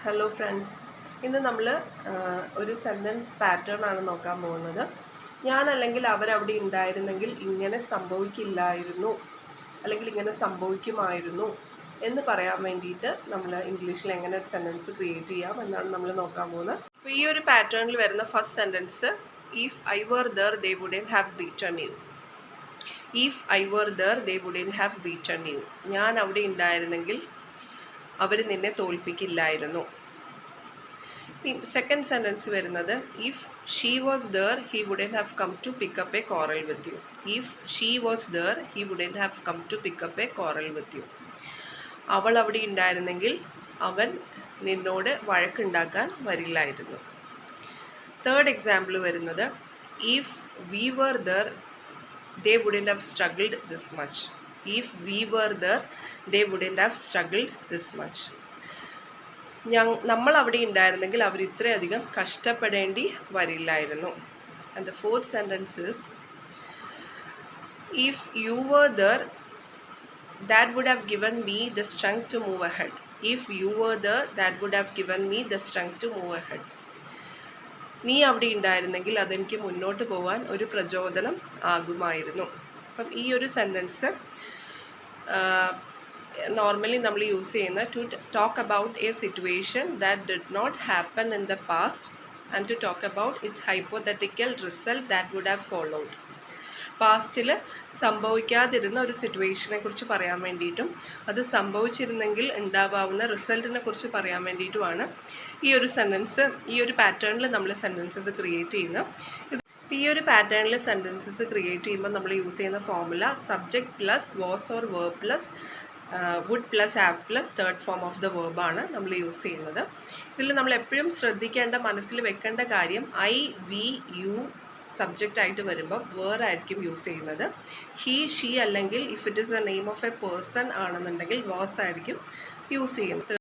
Hello friends, ഇന്ന് നമ്മൾ ഒരു സെൻറ്റൻസ് പാറ്റേൺ ആണ് നോക്കാൻ പോകുന്നത്. ഞാനല്ലെങ്കിൽ അവരവിടെ ഉണ്ടായിരുന്നെങ്കിൽ ഇങ്ങനെ സംഭവിക്കില്ലായിരുന്നു, അല്ലെങ്കിൽ ഇങ്ങനെ സംഭവിക്കുമായിരുന്നു എന്ന് പറയാൻ വേണ്ടിയിട്ട് നമ്മൾ ഇംഗ്ലീഷിൽ എങ്ങനെ ഒരു സെൻറ്റൻസ് ക്രിയേറ്റ് ചെയ്യാം എന്നാണ് നമ്മൾ നോക്കാൻ പോകുന്നത്. അപ്പോൾ ഈ ഒരു പാറ്റേണിൽ വരുന്ന first sentence, if I were there they wouldn't have beaten you. If I were there they wouldn't have beaten you. ഞാൻ അവിടെ ഉണ്ടായിരുന്നെങ്കിൽ അവർ നിന്നെ തോൽപ്പിക്കില്ലായിരുന്നു. സെക്കൻഡ് സെൻറ്റൻസ് വരുന്നത്, if she was there he wouldn't have come to pick up a quarrel with you. If she was there he wouldn't have come to pick up a quarrel with you. അവൾ അവിടെ ഉണ്ടായിരുന്നെങ്കിൽ അവൻ നിന്നോട് വഴക്കുണ്ടാക്കാൻ വരില്ലായിരുന്നു. തേർഡ് എക്സാമ്പിൾ വരുന്നത്, if we were there they wouldn't have struggled this much. If we were there, they wouldn't have struggled this much. നമ്മൾ അവിടെ ഉണ്ടായിരുന്നെങ്കിൽ അവർ ഇത്രയധികം കഷ്ടപ്പെടേണ്ടി വരില്ലായിരുന്നു. And the fourth sentence is, if you were there, that would have given me the strength to move ahead. If you were there, that would have given me the strength to move ahead. നീ അവിടെ ഉണ്ടായിരുന്നെങ്കിൽ അതെനിക്ക് മുന്നോട്ട് പോകാൻ ഒരു പ്രചോദനം ആകുമായിരുന്നു. അപ്പം ഈ ഒരു സെൻറ്റൻസ് നോർമലി നമ്മൾ യൂസ് ചെയ്യുന്ന to talk about a situation that did not happen in the past and to talk about its hypothetical result that would have followed. പാസ്റ്റിൽ സംഭവിക്കാതിരുന്ന ഒരു സിറ്റുവേഷനെ കുറിച്ച് പറയാൻ വേണ്ടിയിട്ടും അത് സംഭവിച്ചിരുന്നെങ്കിൽ ഉണ്ടാവാവുന്ന റിസൾട്ടിനെ കുറിച്ച് പറയാൻ വേണ്ടിയിട്ടുമാണ് ഈ ഒരു സെൻറ്റൻസ്, ഈ ഒരു പാറ്റേണിൽ നമ്മൾ സെൻറ്റൻസസ് ക്രിയേറ്റ് ചെയ്യുന്നത്. ഈ ഒരു പാറ്റേണിൽ സെൻറ്റൻസസ് ക്രിയേറ്റ് ചെയ്യുമ്പോൾ നമ്മൾ യൂസ് ചെയ്യുന്ന formula subject plus was or verb plus would plus have plus third form of the വേർബാണ് നമ്മൾ യൂസ് ചെയ്യുന്നത്. ഇതിൽ നമ്മൾ എപ്പോഴും ശ്രദ്ധിക്കേണ്ട, മനസ്സിൽ വെക്കേണ്ട കാര്യം, ഐ വി യു സബ്ജക്റ്റ് ആയിട്ട് വരുമ്പോൾ വേറായിരിക്കും യൂസ് ചെയ്യുന്നത്. ഹി ഷീ അല്ലെങ്കിൽ if it is A name of A person ആണെന്നുണ്ടെങ്കിൽ വാസ് ആയിരിക്കും യൂസ് ചെയ്യുന്നത്.